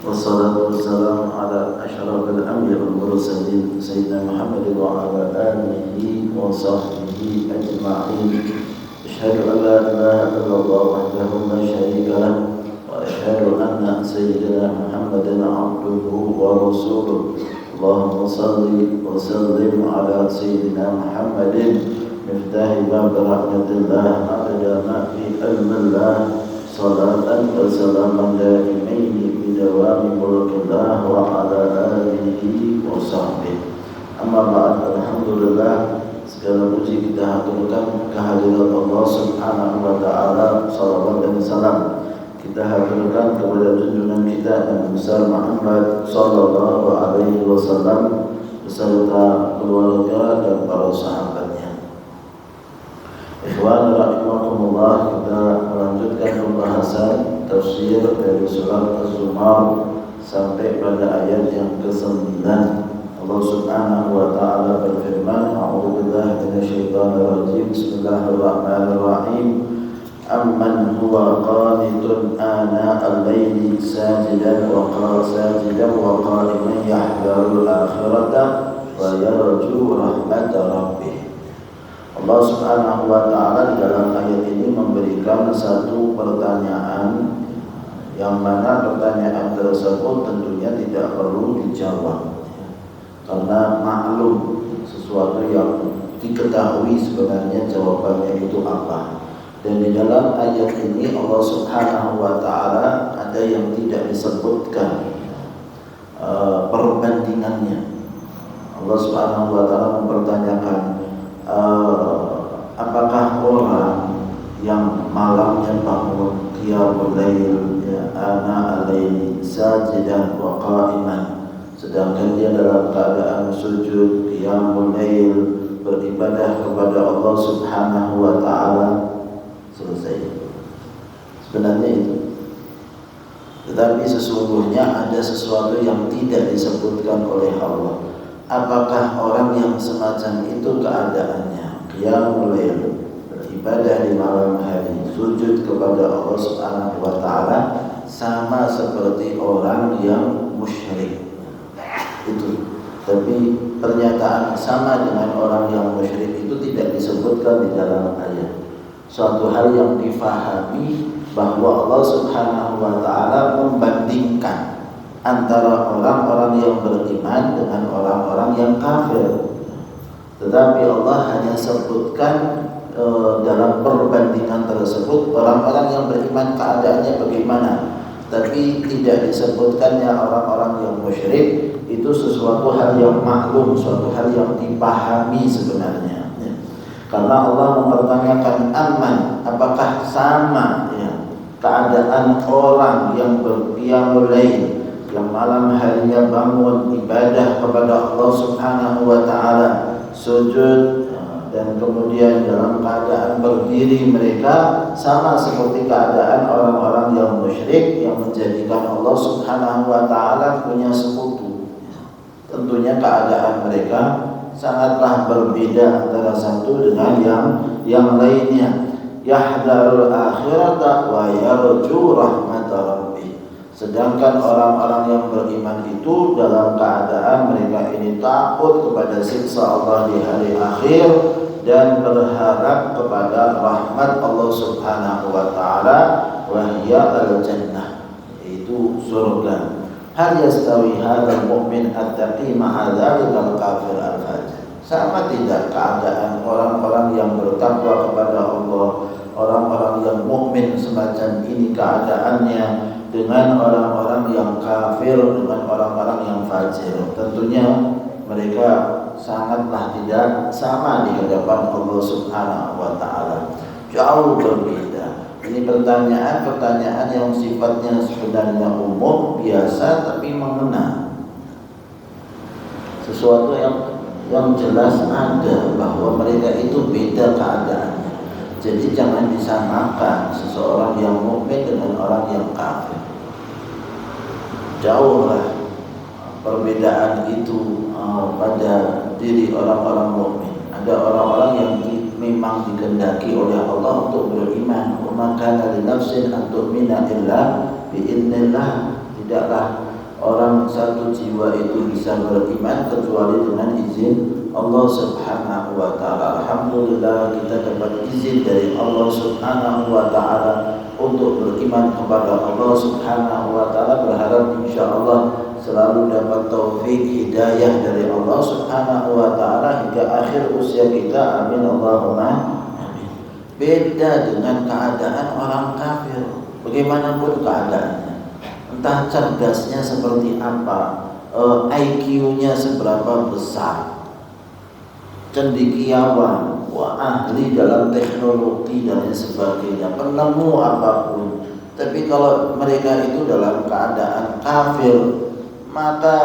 والصلاة والسلام على أشرف الأنبياء والمرسلين سيدنا محمد وعلى آله وصحبه أجمعين. أشهد أن لا إله إلا الله وحده لا شريك له وأشهد أن سيدنا محمدا عبده ورسوله. اللهم صل وسلم على سيدنا محمد مفتاح باب رحمة الله عدد ما في علم الله صلاة وسلاما دائمين بدوام ملك الله وعلى آله وصحبه. Amma ba'd, alhamdulillah, segala puji kita haturkan kehadirat Allah Subhanahu wa taala, salawat dan salam kita haturkan kepada junjungan kita Nabi besar Muhammad sallallahu alaihi wasallam beserta keluarga dan para sahabatnya. Ikhwan rahimakumullah, kita melanjutkan pembahasan tafsir dari surat Az-Zumar sampai pada ayat yang ke-9. Allah Subhanahu wa taala berfirman, A'udzubillahi minasyaitonir rajim. Bismillahirrahmanirrahim. Amman huwa qanitun ana al-laili sajidan wa qa'iman yahdharul akhirata wa yarju rahmata rabbih. Allah Subhanahu wa taala di dalam ayat ini memberikan satu pertanyaan yang mana pertanyaan tersebut tentunya tidak perlu dijawab karena maklum sesuatu yang diketahui sebenarnya jawabannya itu apa. Dan di dalam ayat ini Allah Subhanahu wa taala ada yang tidak disebutkan perbandingannya. Allah Subhanahu wa taala mempertanyakan apakah orang yang malamnya bangun qiyamul lail, ya, ana al-laili sajidan wa qa'iman, sedangkan dia dalam keadaan sujud qiyamul lail beribadah kepada Allah Subhanahu wa taala, selesai. Sebenarnya itu. Tetapi sesungguhnya ada sesuatu yang tidak disebutkan oleh Allah. Apakah orang yang semacam itu keadaannya qiyamul lail, beribadah di malam hari, sujud kepada Allah Subhanahu wa taala, sama seperti orang yang musyrik? Itu. Tapi pernyataan sama dengan orang yang musyrik itu tidak disebutkan di dalam ayat. Suatu hal yang difahami bahwa Allah Subhanahu wa taala membandingkan antara orang-orang yang beriman dengan orang-orang yang kafir. Tetapi Allah hanya sebutkan dalam perbandingan tersebut orang-orang yang beriman keadaannya bagaimana, tapi tidak disebutkannya orang-orang yang musyrik. Itu sesuatu hal yang maklum, suatu hal yang dipahami sebenarnya, ya. Karena Allah mempertanyakan aman, apakah sama, ya, keadaan orang yang berqiyamul lail, yang malam harinya bangun ibadah kepada Allah Subhanahu wa taala, sujud, dan kemudian dalam keadaan berdiri mereka, sama seperti keadaan orang-orang yang musyrik yang menjadikan Allah Subhanahu wa taala punya sekutu. Tentunya keadaan mereka sangatlah berbeda antara satu dengan yang lainnya. Yahdharul akhirata wa yarju rahmata rabbih. Sedangkan orang-orang yang beriman itu dalam keadaan mereka ini takut kepada siksa Allah di hari akhir dan berharap kepada rahmat Allah Subhanahu wa taala, wa hiya al-jannah, yaitu surga. Hal yastawi hadzal mu'min at-taqi ma'a dzalikal kafir al-fajir. Sama tidak keadaan orang-orang yang bertakwa kepada Allah, orang-orang yang mukmin semacam ini keadaannya dengan orang-orang yang kafir, dengan orang-orang yang fajir? Tentunya mereka sangatlah tidak sama di hadapan Allah Subhanahu wa taala. Jauh berbeda. Ini pertanyaan-pertanyaan yang sifatnya sebenarnya umum, biasa, tapi mengena. Sesuatu yang jelas ada bahwa mereka itu beda keadaannya. Jadi jangan disamakan seseorang yang mukmin dengan orang yang kafir. Jauhlah perbedaan itu pada diri orang-orang mukmin. Ada orang-orang yang memang dikehendaki oleh Allah untuk beriman. Wa ma kana li nafsin an tu'mina illa biidznillah. Tidaklah orang satu jiwa itu bisa beriman kecuali dengan izin Allah Subhanahu wa taala. Alhamdulillah kita dapat izin dari Allah Subhanahu wa taala untuk beriman kepada Allah Subhanahu wa taala, berharap insyaallah selalu dapat taufik hidayah dari Allah Subhanahu wa taala hingga akhir usia kita. Amin Allahumma amin. Beda dengan keadaan orang kafir. Bagaimanapun keadaannya, entah cerdasnya seperti apa, IQ-nya seberapa besar, cendekiawan, ahli dalam teknologi dan sebagainya, penemu apapun, tapi kalau mereka itu dalam keadaan kafir, maka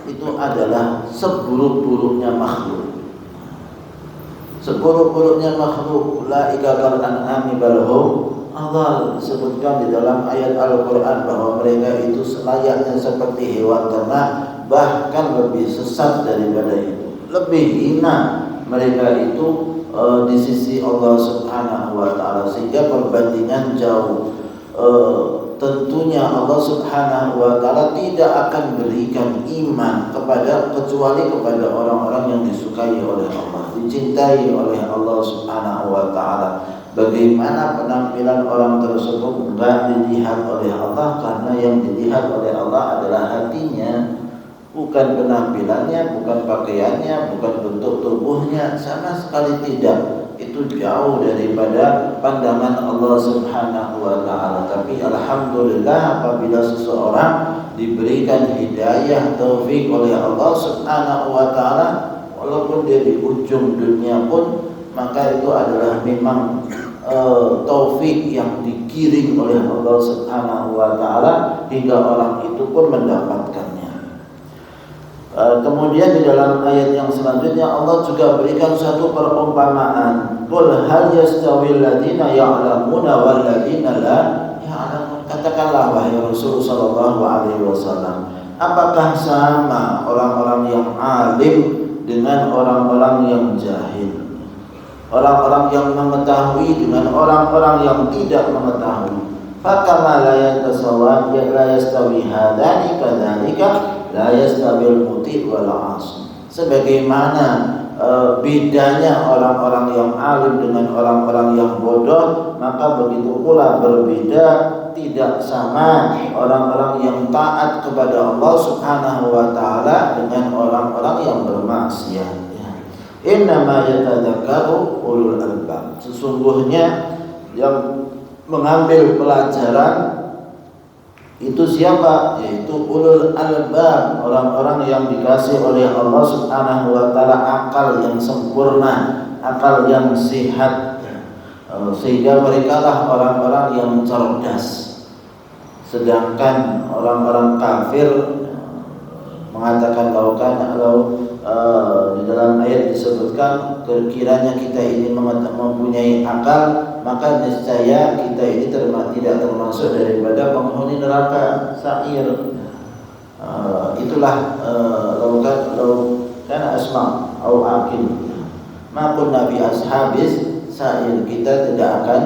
itu adalah seburuk-buruknya makhluk. Seburuk-buruknya makhluk, ulaika kal an'ami bal hum adall. Disebutkan di dalam ayat Al-Quran bahwa mereka itu selayaknya seperti hewan ternak, bahkan lebih sesat daripada itu, lebih hina mereka itu di sisi Allah Subhanahu wa taala, sehingga perbandingan jauh. Tentunya Allah Subhanahu wa taala tidak akan berikan iman kecuali kepada orang-orang yang disukai oleh Allah, dicintai oleh Allah Subhanahu wa taala. Bagaimana penampilan orang tersebut enggak dilihat oleh Allah, karena yang dilihat oleh Allah adalah hatinya, bukan penampilannya, bukan pakaiannya, bukan bentuk tubuhnya, sama sekali tidak. Itu jauh daripada pandangan Allah Subhanahu wa taala. Tapi alhamdulillah apabila seseorang diberikan hidayah taufik oleh Allah Subhanahu wa taala, walaupun dia di ujung dunia pun, maka itu adalah memang taufik yang dikirim oleh Allah Subhanahu wa taala hingga orang itu pun mendapatkannya. Kemudian di dalam ayat yang selanjutnya Allah juga berikan satu perumpamaan. Qul hal yastawil ladzina ya'lamuna wal ladzina la ya'lamun. Katakanlah wahai Rasul sallallahu alaihi wasallam, apakah sama orang-orang yang alim dengan orang-orang yang jahil? Orang-orang yang mengetahui dengan orang-orang yang tidak mengetahui. Fakama la yastawi hadani kadzalika la yastabil muti wal as. Sebagaimana bedanya orang-orang yang alim dengan orang-orang yang bodoh, maka begitu pula berbeda, tidak sama orang-orang yang taat kepada Allah Subhanahu wa taala dengan orang-orang yang bermaksiat. Innama yatadzakkaru ulul albab. Sesungguhnya yang mengambil pelajaran itu siapa? Yaitu ulul albab, orang-orang yang dikasih oleh Allah Subhanahu wa taala akal yang sempurna, akal yang sehat, sehingga mereka lah orang-orang yang cerdas. Sedangkan orang-orang kafir mengatakan kalau di dalam ayat disebutkan kiranya kita ini mempunyai akal, maka niscaya kita ini tidak termasuk daripada penghuni neraka sa'ir. Itulah lau kana asma au aqil ma kunna fi ashabis sa'ir. Kita tidak akan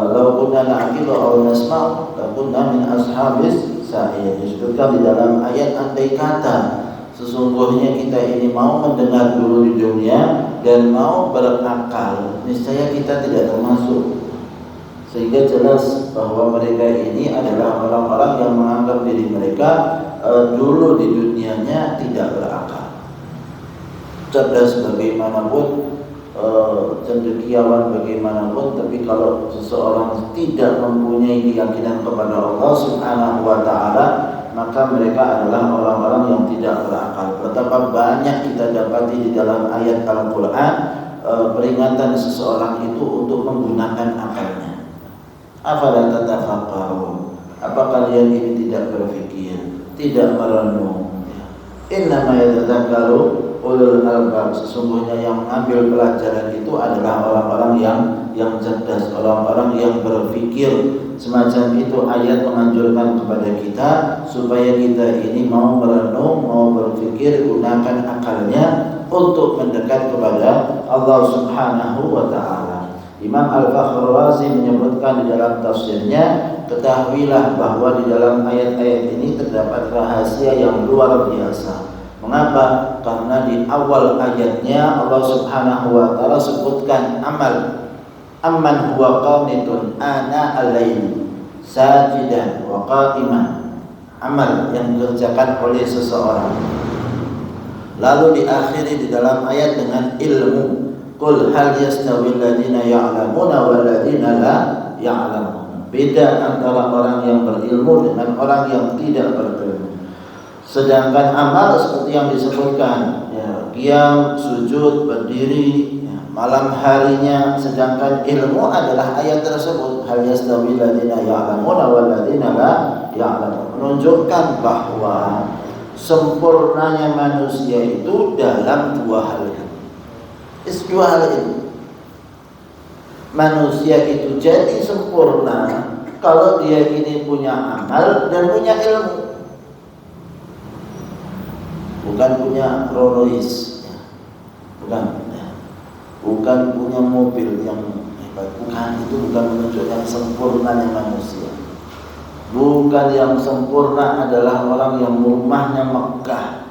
lau kunna na'qil au nasma' la kunna min ashabis sa'ir. Disebutkan di dalam ayat andai kata sesungguhnya kita ini mau mendengar dulu di dunia dan mau berakal, niscaya kita tidak termasuk. Sehingga jelas bahwa mereka ini adalah orang-orang yang menganggap diri mereka dulu di dunianya tidak berakal. Cerdas bagaimanapun, cendekiawan bagaimanapun, tapi kalau seseorang tidak mempunyai keyakinan kepada Allah Subhanahu wa taala, maka mereka adalah orang-orang yang tidak berakal. Betapa banyak kita dapati di dalam ayat Al-Quran peringatan seseorang itu untuk menggunakan akalnya. Afala tatafakkarun? Apa kalian ini tidak berpikir, tidak merenung? Innama yatadzakkaru ulul albab. Sesungguhnya yang mengambil pelajaran itu adalah orang-orang yang cerdas, orang-orang yang berpikir. Semacam itu ayat menganjurkan kepada kita supaya kita ini mau merenung, mau berpikir, gunakan akalnya untuk mendekat kepada Allah Subhanahu wa taala. Imam Al-Fakhr Razi menyebutkan di dalam tafsirnya, ketahuilah bahwa di dalam ayat-ayat ini terdapat rahasia yang luar biasa. Mengapa? Karena di awal ayatnya Allah Subhanahu wa taala sebutkan amal. Amman huwa qanitun ana al-laili sajidan wa qa'iman. Amal yang dikerjakan oleh seseorang. Lalu diakhiri di dalam ayat dengan ilmu. Qul hal yastawil ladina ya'lamuna wal ladina la ya'lamun. Beda antara orang yang berilmu dengan orang yang tidak berilmu. Sedangkan amal seperti yang disebutkan, ya, qiyam, sujud, berdiri, ya, malam harinya. Sedangkan ilmu adalah ayat tersebut, hal yastawil ladina ya'lamuna wal ladina la ya'lamun, menunjukkan bahwa sempurnanya manusia itu dalam dua hal ini. Dua hal ini. Manusia itu jadi sempurna kalau dia ini punya amal dan punya ilmu. Bukan punya Rolls Royce, ya. Bukan punya mobil yang hebat. Itu bukan menunjukkan sempurnanya manusia. Bukan yang sempurna adalah orang yang rumahnya megah,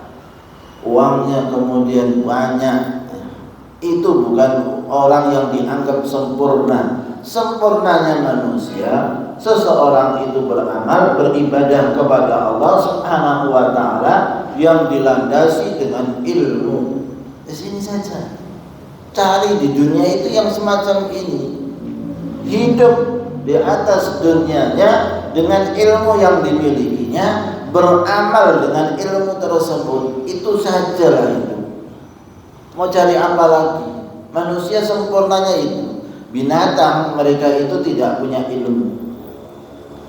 uangnya kemudian banyak. Itu bukan orang yang dianggap sempurna. Sempurnanya manusia, seseorang itu beramal, beribadah kepada Allah Subhanahu wa taala yang dilandasi dengan ilmu. Di sini saja. Cari di dunia itu yang semacam ini. Hidup di atas dunianya dengan ilmu yang dimilikinya, beramal dengan ilmu tersebut. Itu sajalah itu. Mau cari apa lagi? Manusia sempurnanya itu. Binatang mereka itu tidak punya ilmu.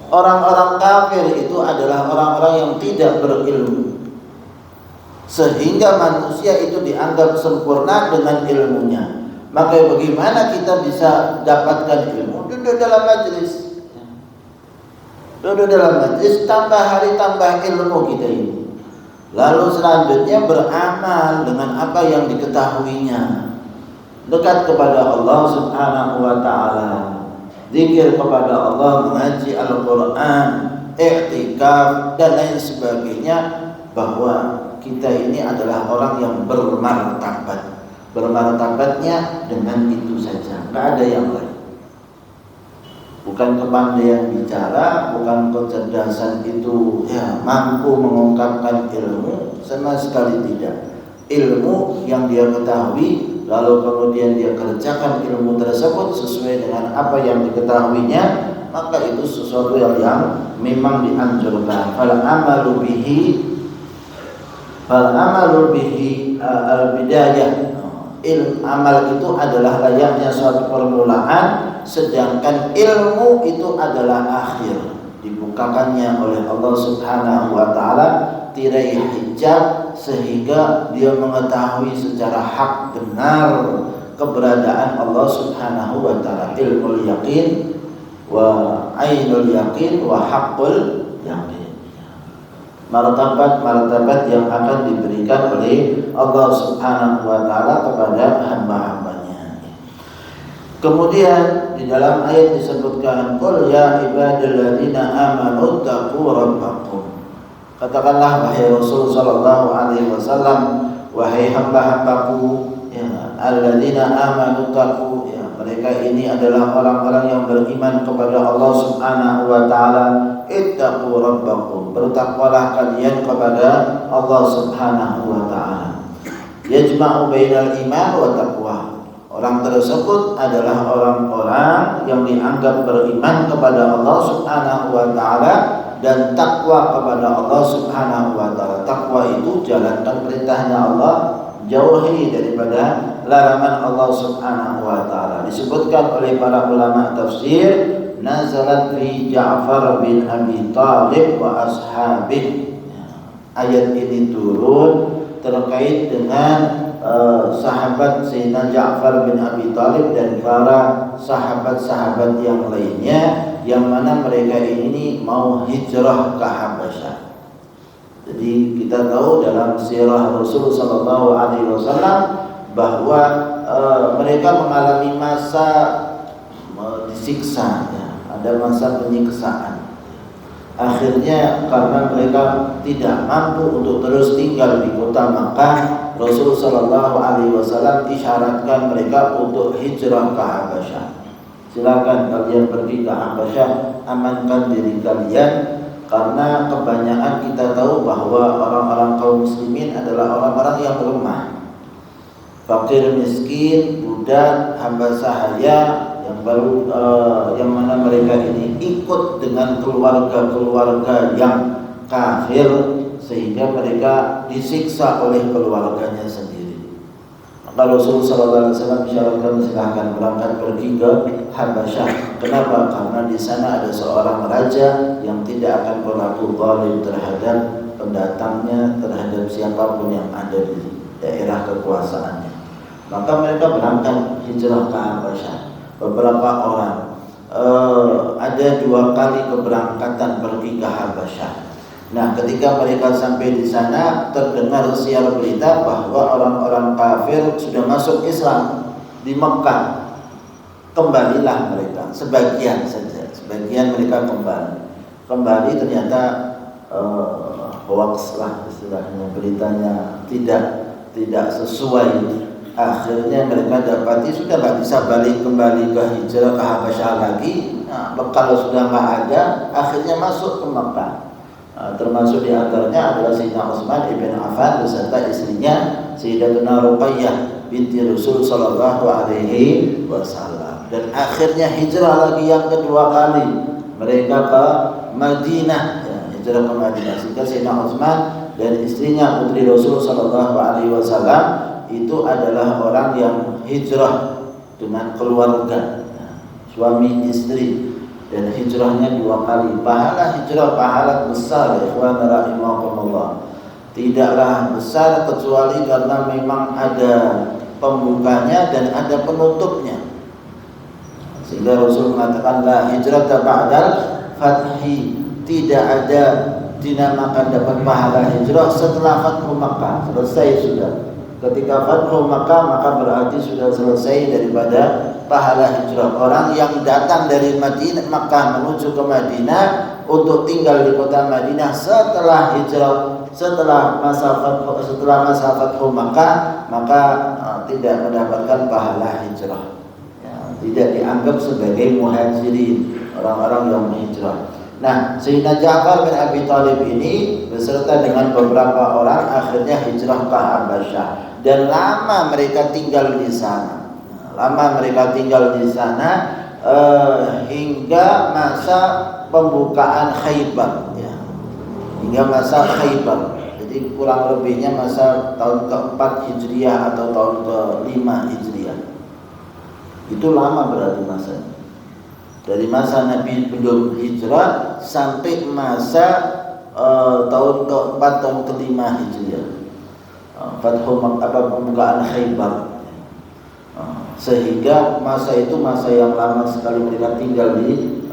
Orang-orang kafir itu adalah orang-orang yang tidak berilmu. Sehingga manusia itu dianggap sempurna dengan ilmunya. Maka bagaimana kita bisa dapatkan ilmu? Duduk dalam majelis. Duduk dalam majelis, tambah hari tambah ilmu kita ini. Lalu selanjutnya beramal dengan apa yang diketahuinya. Dekat kepada Allah Subhanahu wa taala. Zikir kepada Allah, mengaji Al-Qur'an, i'tikaf dan lain sebagainya, bahwa kita ini adalah orang yang bermartabat. Bermartabatnya dengan itu saja, tidak ada yang lain. Bukan kepandaian bicara, bukan kecerdasan itu ya mampu mengungkapkan ilmu, sama sekali tidak. Ilmu yang dia ketahui, lalu kemudian dia kerjakan ilmu tersebut sesuai dengan apa yang diketahuinya, maka itu sesuatu yang memang dianjurkan. Fal amalu bihi al-bidayah. Amal itu adalah layaknya suatu permulaan, sedangkan ilmu itu adalah akhir. Dibukakannya oleh Allah Subhanahu wa taala tirai hijab sehingga dia mengetahui secara hak benar keberadaan Allah Subhanahu wa taala. Ilmul yaqin wa ainul yaqin wa haqqul yaqin. Martabat yang akan diberikan oleh Allah Subhanahu wa taala kepada hamba-hambanya. Kemudian di dalam ayat disebutkan, qul ya ibadalladzina amanu taqu rabbakum. Katakanlah wahai Rasul sallallahu alaihi wasallam, wahai hamba-hambaku, ya alladzina amanu taqu, ya mereka ini adalah orang-orang yang beriman kepada Allah Subhanahu wa taala. Ittaqu rabbakum, bertakwalah kalian kepada Allah Subhanahu wa taala. Yajma'u bainal iman wa taqwa. Orang tersebut adalah orang-orang yang dianggap beriman kepada Allah Subhanahu wa taala dan takwa kepada Allah Subhanahu wa taala. Takwa itu jalankan perintahnya Allah, jauhi daripada larangan Allah Subhanahu wa taala. Disebutkan oleh para ulama tafsir, nazalat fi Ja'far bin Abi Talib wa ashabih. Ayat ini turun terkait dengan sahabat Sayyidina Ja'far bin Abi Talib dan para sahabat-sahabat yang lainnya, yang mana mereka ini mau hijrah ke Habasyah. Jadi kita tahu dalam sirah Rasul sallallahu alaihi wasallam bahwa mereka mengalami masa disiksa, ya. Ada masa penyiksaan. Akhirnya karena mereka tidak mampu untuk terus tinggal di kota Makkah, Rasulullah SAW isyaratkan mereka untuk hijrah ke Habasyah. Silakan kalian pergi ke Habasyah, amankan diri kalian, karena kebanyakan kita tahu bahwa orang-orang kaum muslimin adalah orang-orang yang lemah, fakir miskin, budak, hamba sahaya, yang mana mereka ini ikut dengan keluarga-keluarga yang kafir, sehingga mereka disiksa oleh keluarganya sendiri. Maka Rasulullah SAW isyaratkan, silahkan berangkat pergi ke Habasyah. Kenapa? Karena di sana ada seorang raja yang tidak akan berlaku zalim terhadap pendatangnya, terhadap siapapun yang ada di daerah kekuasaannya. Maka mereka berangkat hijrah ke Habasyah. Beberapa orang, ada 2 kali keberangkatan pergi ke Habasyah. Nah, ketika mereka sampai di sana, terdengar siar berita bahwa orang-orang kafir sudah masuk Islam di Mekah. Kembalilah mereka, sebagian saja, sebagian mereka kembali ternyata hoax lah istilahnya, beritanya tidak sesuai. Akhirnya mereka dapati sudah nggak bisa balik kembali ke hijrah ke Habasyah lagi. Nah, kalau sudah nggak ada, akhirnya masuk ke Mekah. Termasuk di antaranya adalah Sayyidina Utsman ibn Affan beserta istrinya Sayyidatuna Ruqayyah binti Rasul sallallahu alaihi wasallam. Dan akhirnya hijrah lagi yang kedua kali, mereka ke Madinah, ya, hijrah ke Madinah. Sehingga Sayyidina Utsman dan istrinya putri Rasul sallallahu alaihi wasallam itu adalah orang yang hijrah dengan keluarga, suami istri, dan hijrahnya 2 kali. Pahala hijrah pahala besar, ya ikhwan rahimakumullah. Tidaklah besar kecuali karena memang ada pembukanya dan ada penutupnya. Sehingga Rasul mengatakan la hijrata ba'dal fathi, tidak ada dinamakan dapat pahala hijrah setelah Fathu Makkah. Selesai sudah. Ketika Fathu Makkah, maka berarti sudah selesai daripada pahala hijrah. Orang yang datang dari Madinah, Makkah menuju ke Madinah untuk tinggal di kota Madinah setelah hijrah, setelah masa Fathu Makkah, maka tidak mendapatkan pahala hijrah, ya, tidak dianggap sebagai muhajirin, orang-orang yang menghijrah. Nah, Sayyidina Ja'far bin Abi Thalib ini beserta dengan beberapa orang akhirnya hijrah ke Habasyah, dan lama mereka tinggal di sana. Hingga masa pembukaan Khaybar, ya. Hingga masa Khaybar. Jadi kurang lebihnya masa tahun ke-4 Hijriah atau tahun ke-5 Hijriah. Itu lama berarti masanya. Dari masa Nabi belum hijrah sampai masa tahun ke-4 tahun ke-5 Hijriah. Fathu Makkah, pembukaan Khaybar. Sehingga masa itu masa yang lama sekali mereka tinggal di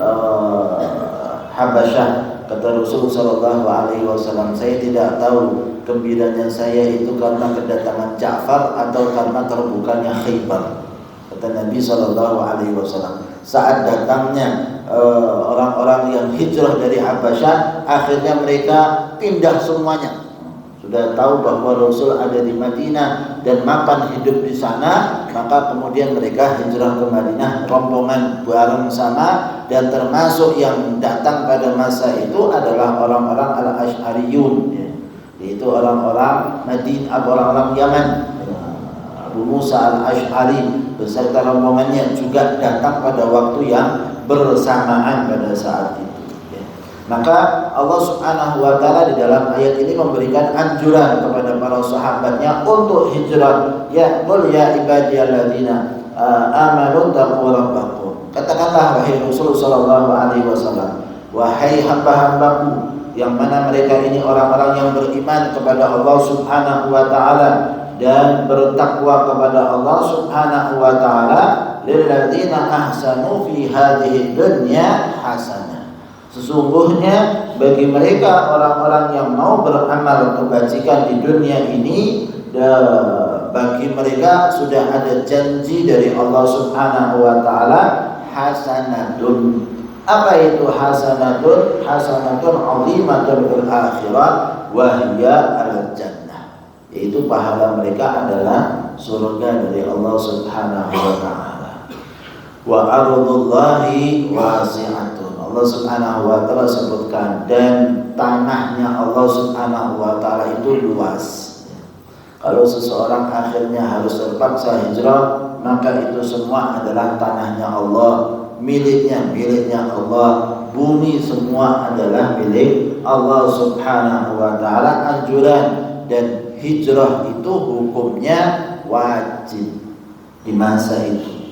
Habasyah. Kata Rasulullah SAW, saya tidak tahu gembiranya saya itu karena kedatangan Ja'far atau karena terbukanya Khaybar. Kata Nabi SAW, saat datangnya orang-orang yang hijrah dari Habasyah, akhirnya mereka pindah semuanya. Sudah tahu bahwa Rasul ada di Madinah dan makan hidup di sana, maka kemudian mereka hijrah ke Madinah rombongan bareng sama. Dan termasuk yang datang pada masa itu adalah orang-orang Al-Asy'ariyun, ya. Yaitu orang-orang Madinah, orang-orang Yaman. Abu Musa Al-Asy'ari beserta rombongannya juga datang pada waktu yang bersamaan pada saat itu, ya. Maka Allah Subhanahu wa taala di dalam ayat ini memberikan anjuran kepada para sahabatnya untuk hijrah. Ya qul ya ibadiyalladzina amanu taqu rabbakum. Katakanlah wahai Rasul sallallahu alaihi wasallam, wahai hamba-hambaku yang mana mereka ini orang-orang yang beriman kepada Allah Subhanahu wa taala dan bertakwa kepada Allah Subhanahu wa taala, lilladzina ahsanu fi hadhihi dunya hasanah. Sesungguhnya bagi mereka orang-orang yang mau beramal kebajikan di dunia ini, bagi mereka sudah ada janji dari Allah Subhanahu wa taala hasanatun. Apa itu hasanatun? Hasanatun 'azimatun fil akhirah wa hiya al-jannah. Yaitu pahala mereka adalah surga dari Allah Subhanahu wa taala. Wa ardullahi wasi'atun. Allah Subhanahu wa taala sebutkan, dan tanahnya Allah Subhanahu wa taala itu luas. Kalau seseorang akhirnya harus terpaksa hijrah, maka itu semua adalah tanahnya Allah, miliknya Allah. Bumi semua adalah milik Allah Subhanahu wa taala. Anjuran dan hijrah itu hukumnya wajib di masa itu.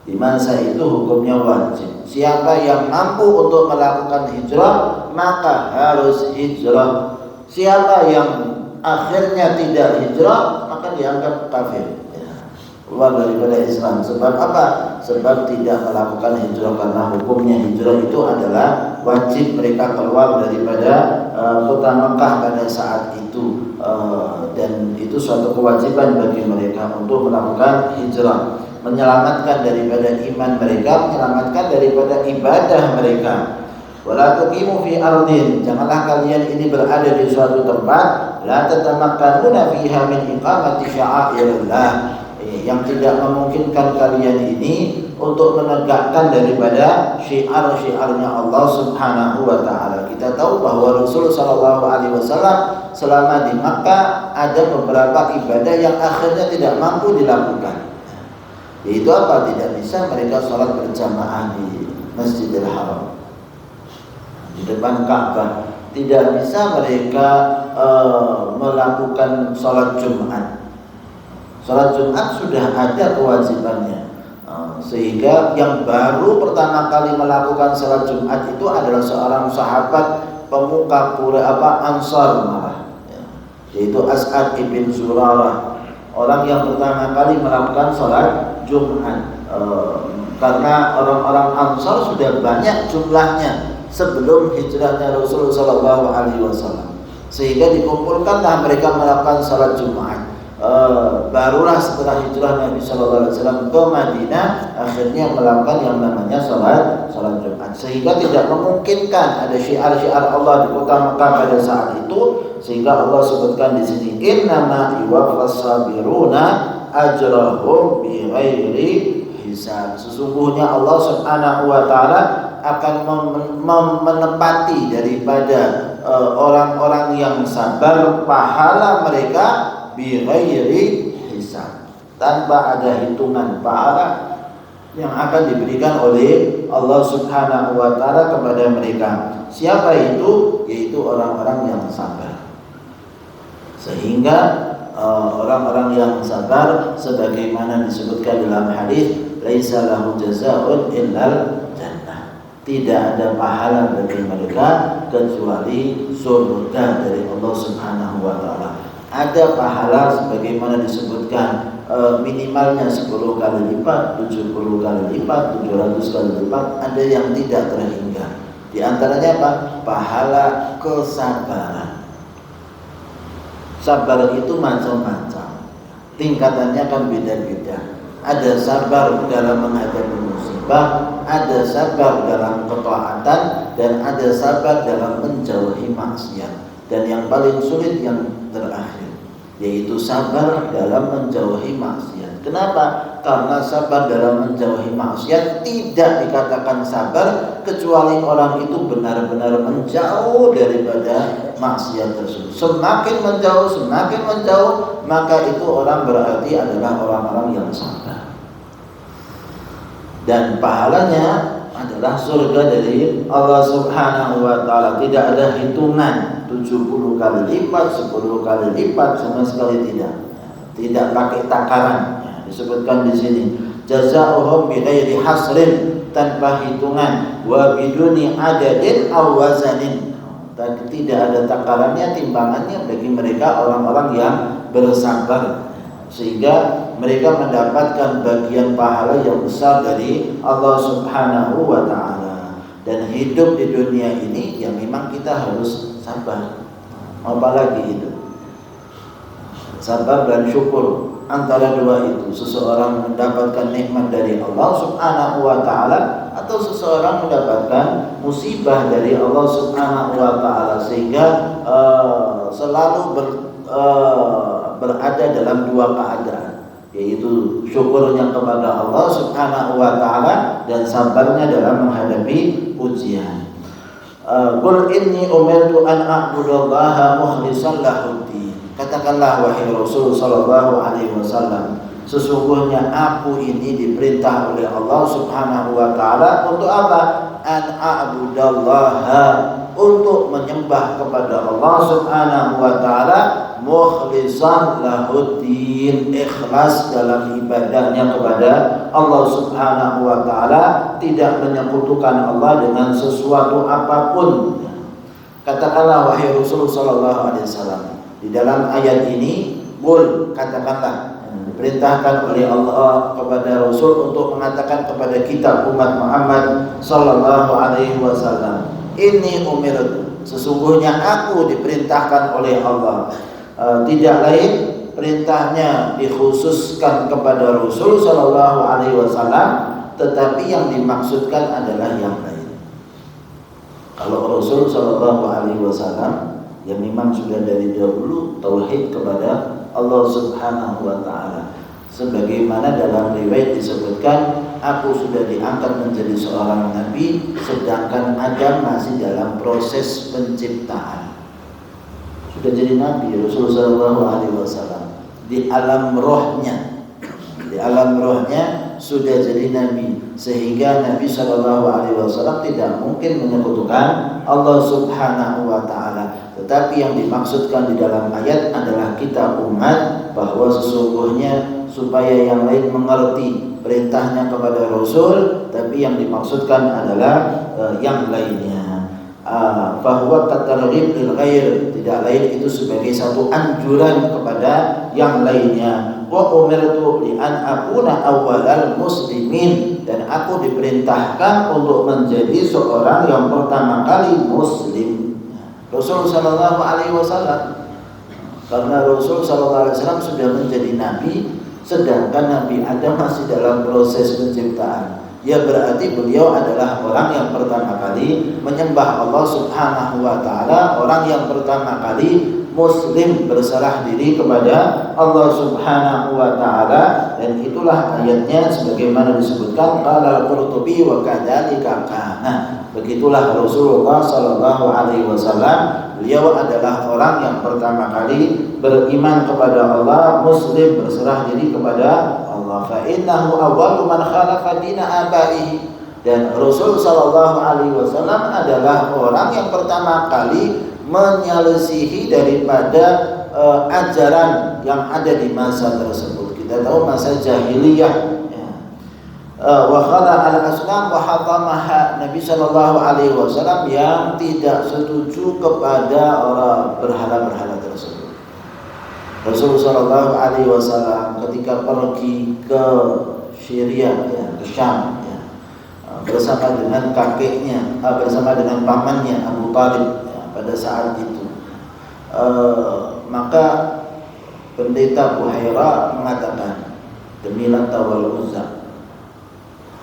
Di masa itu hukumnya wajib. Siapa yang mampu untuk melakukan hijrah, maka harus hijrah. Siapa yang akhirnya tidak hijrah, maka dianggap kafir, keluar daripada Islam. Sebab apa? Sebab tidak melakukan hijrah, karena hukumnya hijrah itu adalah wajib. Mereka keluar daripada kota Mekah pada saat itu, dan itu suatu kewajiban bagi mereka untuk melakukan hijrah, menyelamatkan daripada iman mereka, menyelamatkan daripada ibadah mereka. Wala tuqimu fi ardin, janganlah kalian ini berada di suatu tempat la tatamakkanuna fiha min iqamati sya'airillah, yang tidak memungkinkan kalian ini untuk menegakkan daripada syiar-syiarnya Allah Subhanahu wa taala. Kita tahu bahwa Rasul sallallahu alaihi wasallam selama di Makkah ada beberapa ibadah yang akhirnya tidak mampu dilakukan. Yaitu apa? Tidak bisa mereka sholat berjamaah di Masjidil Haram, di depan Ka'bah. Tidak bisa mereka melakukan sholat Jumat. Sholat Jumat sudah ada kewajibannya, sehingga yang baru pertama kali melakukan sholat Jumat itu adalah seorang sahabat pemuka Ansar malah, yaitu As'ad ibn Zurarah, orang yang pertama kali melakukan sholat Jumat. Karena orang-orang Ansar sudah banyak jumlahnya sebelum hijrahnya Rasulullah SAW, sehingga dikumpulkanlah mereka melakukan salat Jumat. Barulah setelah hijrah Nabi SAW ke Madinah, akhirnya melakukan yang namanya salat Jumat, sehingga tidak memungkinkan ada syiar-syiar Allah di kota Mekah pada saat itu. Sehingga Allah sebutkan di sini, innama yuwaffas sabiruna ajrahum bighairi hisab. Sesungguhnya Allah Subhanahu wa taala akan menepati daripada orang-orang yang sabar pahala mereka bighairi hisab, tanpa ada hitungan pahala yang akan diberikan oleh Allah Subhanahu wa taala kepada mereka. Siapa itu? Yaitu orang-orang yang sabar. Sehingga orang-orang yang sabar, sebagaimana disebutkan dalam hadis, laisa lahu jazaa'un illal jannah, tidak ada pahala bagi mereka kecuali surga dari Allah Subhanahu wa taala. Ada pahala sebagaimana disebutkan, minimalnya 10 kali lipat, 70 kali lipat, 700 kali lipat, ada yang tidak terhingga. Di antaranya apa? Pahala kesabaran. Sabar itu macam-macam, tingkatannya kan beda-beda. Ada sabar dalam menghadapi musibah, ada sabar dalam ketaatan, dan ada sabar dalam menjauhi maksiat. Dan yang paling sulit yang terakhir, yaitu sabar dalam menjauhi maksiat. Kenapa? Karena sabar dalam menjauhi maksiat tidak dikatakan sabar kecuali orang itu benar-benar menjauh daripada maksiat tersebut. Semakin menjauh, maka itu orang berarti adalah orang-orang yang sabar. Dan pahalanya adalah surga dari Allah Subhanahu wa taala. Tidak ada hitungan 70 kali lipat, 10 kali lipat, sama sekali tidak. Tidak pakai takaran. Disebutkan di sini, jazaohum bighairi hasrin, tanpa hitungan, wa biduni adadin aw wazanin. Tidak ada takarannya, timbangannya bagi mereka orang-orang yang bersabar, sehingga mereka mendapatkan bagian pahala yang besar dari Allah Subhanahu wa taala. Dan hidup di dunia ini ya memang kita harus sabar. Apalagi itu sabar dan syukur. antara dua itu, seseorang mendapatkan nikmat dari Allah Subhanahu wa taala atau seseorang mendapatkan musibah dari Allah Subhanahu wa taala, sehingga selalu berada dalam dua keadaan, yaitu syukurnya kepada Allah Subhanahu wa taala dan sabarnya dalam menghadapi ujian. Qul inni umirtu an a'budallaha mukhlishan lahud-din. Katakanlah wahai Rasul sallallahu alaihi wasallam, sesungguhnya aku ini diperintah oleh Allah Subhanahu wa taala untuk apa? An a'budallaha, untuk menyembah kepada Allah Subhanahu wa taala mukhlishan lahud-din, ikhlas dalam ibadahnya kepada Allah Subhanahu wa taala, tidak menyekutukan Allah dengan sesuatu apapun. Katakanlah wahai Rasul sallallahu alaihi wasallam, di dalam ayat ini, qul, katakanlah, diperintahkan oleh Allah kepada Rasul untuk mengatakan kepada kita umat Muhammad sallallahu alaihi wasallam, ini umirtu, sesungguhnya aku diperintahkan oleh Allah. Tidak lain, perintahnya dikhususkan kepada Rasul sallallahu alaihi wasallam, tetapi yang dimaksudkan adalah yang lain. Kalau Rasul sallallahu alaihi wasallam yang memang sudah dari dahulu tauhid kepada Allah Subhanahu wa taala, sebagaimana dalam riwayat disebutkan, aku sudah diangkat menjadi seorang nabi sedangkan Adam masih dalam proses penciptaan. Sudah jadi nabi Rasulullah sallallahu alaihi wasallam, di alam rohnya sudah jadi nabi, sehingga Nabi sallallahu alaihi wasallam tidak mungkin menyekutukan Allah Subhanahu wa taala. Tetapi yang dimaksudkan di dalam ayat adalah kita umat, bahwa sesungguhnya supaya yang lain mengerti perintahnya kepada Rasul, tapi yang dimaksudkan adalah yang lainnya. Bahwa at-targhib lil ghair, tidak lain itu sebagai satu anjuran kepada yang lainnya. Wa umirtu li an akuna awwalal muslimin, dan aku diperintahkan untuk menjadi seorang yang pertama kali muslim. Rasul sallallahu alaihi wasallam, karena Rasul sallallahu alaihi wasallam sudah menjadi nabi sedangkan Nabi Adam masih dalam proses penciptaan. Ya berarti beliau adalah orang yang pertama kali menyembah Allah Subhanahu wa taala, orang yang pertama kali muslim, berserah diri kepada Allah Subhanahu wa taala. Dan itulah ayatnya sebagaimana disebutkan, qala al-Qurtubi wa kadzalika kana. Begitulah Rasulullah sallallahu alaihi wasallam, beliau adalah orang yang pertama kali beriman kepada Allah, muslim, berserah diri kepada Allah. Fa innahu awwalu man khalafa dina abaihi, dan Rasul sallallahu alaihi wasallam adalah orang yang pertama kali menyelisihi daripada ajaran yang ada di masa tersebut. Kita tahu masa jahiliyah, wa khala al-asnam wa hatamaha, Nabi sallallahu alaihi wasallam yang tidak setuju kepada orang berhala-berhala tersebut. Rasul sallallahu alaihi wasallam ketika pergi ke Syria, ke Syam, bersama dengan kakeknya, bersama dengan pamannya Abu Thalib, pada saat itu, maka pendeta Buhaira mengatakan, demi Lata wal Uzza,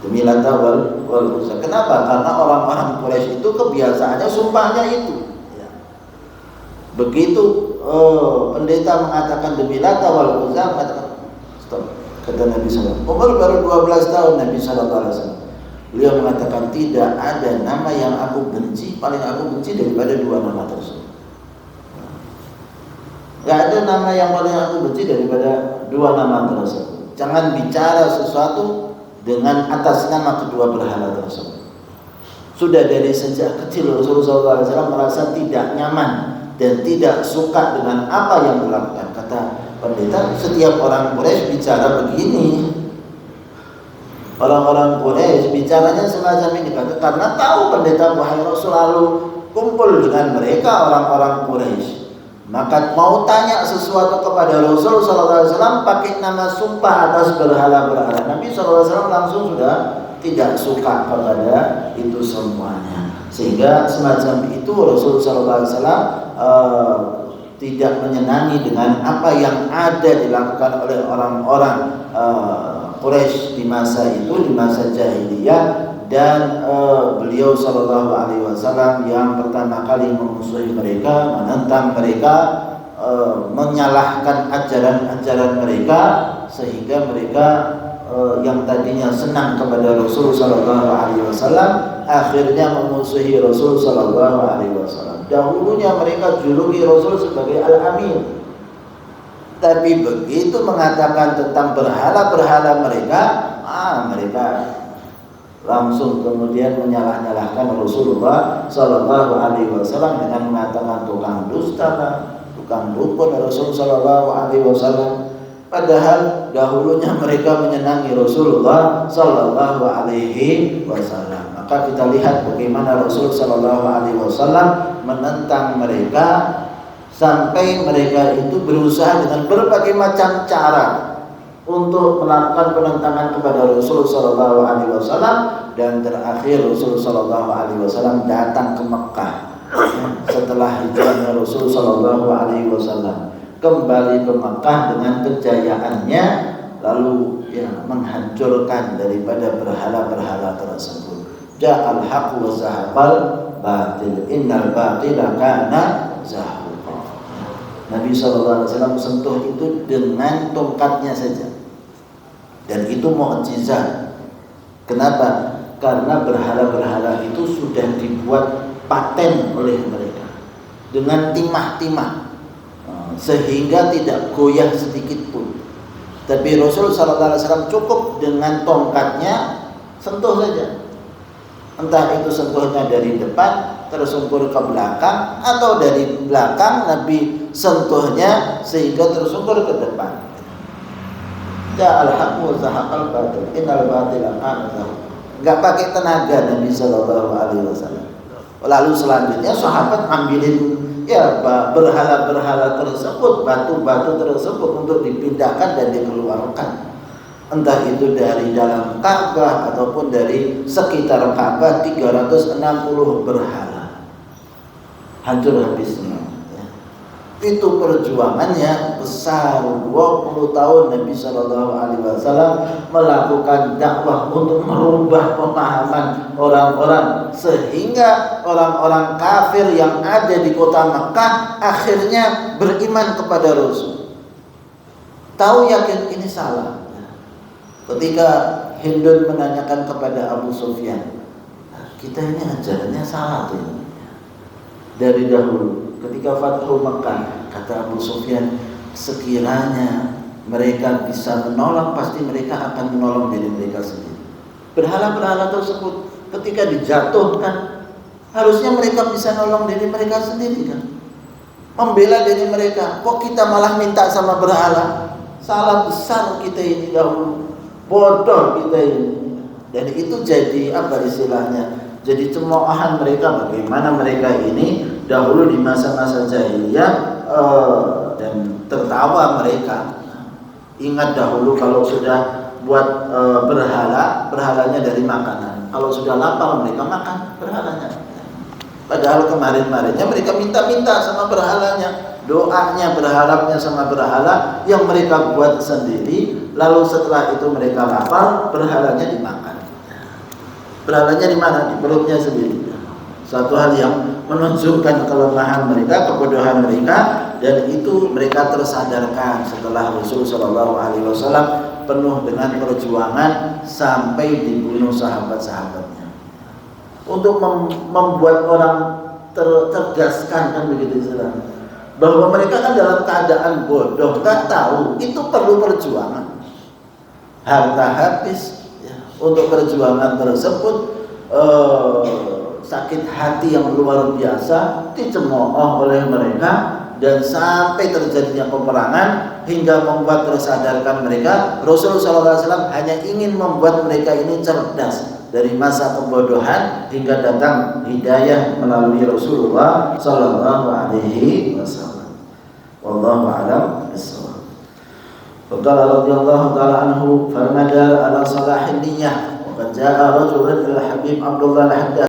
demi Lata wal Uzza. Kenapa? Karena orang-orang Quraisy itu kebiasaannya sumpahnya itu. Begitu pendeta mengatakan demi Lata wal Uzza, mengatakan stop, kata Nabi SAW. Umur baru 12 tahun Nabi SAW. Beliau mengatakan, tidak ada nama yang aku benci, paling aku benci daripada dua nama tersebut. Gak ada nama yang paling aku benci daripada dua nama tersebut. Jangan bicara sesuatu dengan atas nama kedua berhala tersebut. Sudah dari sejak kecil Rasulullah SAW merasa tidak nyaman dan tidak suka dengan apa yang dilakukan. Kata pendeta, setiap orang Quraisy bicara begini. Orang-orang Quraisy bicaranya semacam ini, karena tahu pendeta Buhaira selalu kumpul dengan mereka orang-orang Quraisy. Maka mau tanya sesuatu kepada Rasul sallallahu alaihi wasallam pakai nama sumpah atas berhala-berhala, Nabi sallallahu alaihi wasallam langsung sudah tidak suka kepada itu semuanya. Sehingga semacam itu Rasul sallallahu alaihi wasallam tidak menyenangi dengan apa yang ada dilakukan oleh orang-orang Quraisy di masa itu, di masa jahiliyah. Dan beliau sallallahu alaihi wasallam yang pertama kali memusuhi mereka, menentang mereka, menyalahkan ajaran-ajaran mereka, sehingga mereka yang tadinya senang kepada Rasul sallallahu alaihi wasallam akhirnya memusuhi Rasul sallallahu alaihi wasallam. Dahulunya mereka juluki Rasul sebagai Al-Amin, tapi begitu mengatakan tentang berhala-berhala mereka, mereka langsung kemudian menyalah-nyalahkan Rasulullah sallallahu alaihi wasallam dengan mengatakan tukang dusta, tukang dukun Rasul sallallahu alaihi wasallam. Padahal dahulunya mereka menyenangi Rasulullah sallallahu alaihi wasallam. Maka kita lihat bagaimana Rasul sallallahu alaihi wasallam menentang mereka sampai mereka itu berusaha dengan berbagai macam cara untuk melakukan penentangan kepada Rasul sallallahu alaihi wasallam, dan terakhir Rasul sallallahu alaihi wasallam datang ke Mekah setelah hijrahnya Rasul sallallahu alaihi wasallam, kembali ke Mekah dengan kejayaannya, lalu menghancurkan daripada berhala-berhala tersebut. Ja'al haqq wa zahaqal batil, innal batila kana zahuqa. Nabi sallallahu alaihi wasallam sentuh itu dengan tongkatnya saja, dan itu mukjizat. Kenapa? Karena berhala-berhala itu sudah dibuat paten oleh mereka dengan timah-timah, sehingga tidak goyah sedikit pun. Tapi Rasul sallallahu alaihi wasallam cukup dengan tongkatnya, sentuh saja. Entah itu sentuhnya dari depan tersungkur ke belakang, atau dari belakang Nabi sentuhnya sehingga tersungkur ke depan. Ja'al haqqu wa zahaqal batil, innal batila kana zahuqa. Enggak pakai tenaga Nabi sallallahu alaihi wasallam. Lalu selanjutnya sahabat ambilin berhala-berhala tersebut, batu-batu tersebut untuk dipindahkan dan dikeluarkan. Entah itu dari dalam Ka'bah ataupun dari sekitar Ka'bah, 360 berhala. Hancur habis semua. Itu perjuangannya besar. 20 tahun Nabi sallallahu alaihi wasallam melakukan dakwah untuk merubah pemahaman orang-orang, sehingga orang-orang kafir yang ada di kota Mekah akhirnya beriman kepada Rasul. Tahu yakin ini salah. Ketika Hindun menanyakan kepada Abu Sufyan, kita ini ajarannya salah tuh dari dahulu. Ketika Fathu Mekah, kata Abu Sufyan, sekiranya mereka bisa menolong, pasti mereka akan menolong diri mereka sendiri. Berhala-berhala tersebut ketika dijatuhkan, harusnya mereka bisa nolong diri mereka sendiri kan, membela diri mereka. Kok kita malah minta sama berhala? Salah besar kita ini dahulu, bodoh kita ini. Dan itu jadi apa istilahnya? Jadi cemoohan mereka, bagaimana mereka ini dahulu di masa-masa jahiliyah, dan tertawa mereka. Ingat dahulu kalau sudah buat berhalanya dari makanan. Kalau sudah lapar mereka makan berhalanya. Padahal kemarin-kemarinnya mereka minta-minta sama berhalanya, doanya, berharapnya sama berhala yang mereka buat sendiri. Lalu setelah itu mereka lapar, berhalanya dimakan. Berhalanya di mana? Di perutnya sendiri. Suatu hal yang menunjukkan kelemahan mereka, kebodohan mereka, dan itu mereka tersadarkan setelah Rasul sallallahu alaihi wasallam penuh dengan perjuangan sampai dibunuh sahabat-sahabatnya. Untuk membuat orang tercergaskan, kan begitu istilahnya, bahwa mereka kan dalam keadaan bodoh, nggak tahu, itu perlu perjuangan. Harta habis untuk perjuangan tersebut, sakit hati yang luar biasa dicemooh oleh mereka, dan sampai terjadinya peperangan hingga membuat tersadarkan mereka. Rasulullah SAW hanya ingin membuat mereka ini cerdas dari masa kebodohan hingga datang hidayah melalui Rasulullah Sallallahu Alaihi Wasallam. Wallahu a'lam bishawab. Qala radhiyallahu ta'ala anhu, "Famadar ala salahin niyyah, wa qad jaa'a rajulun ila Habib Abdullah al-Haddad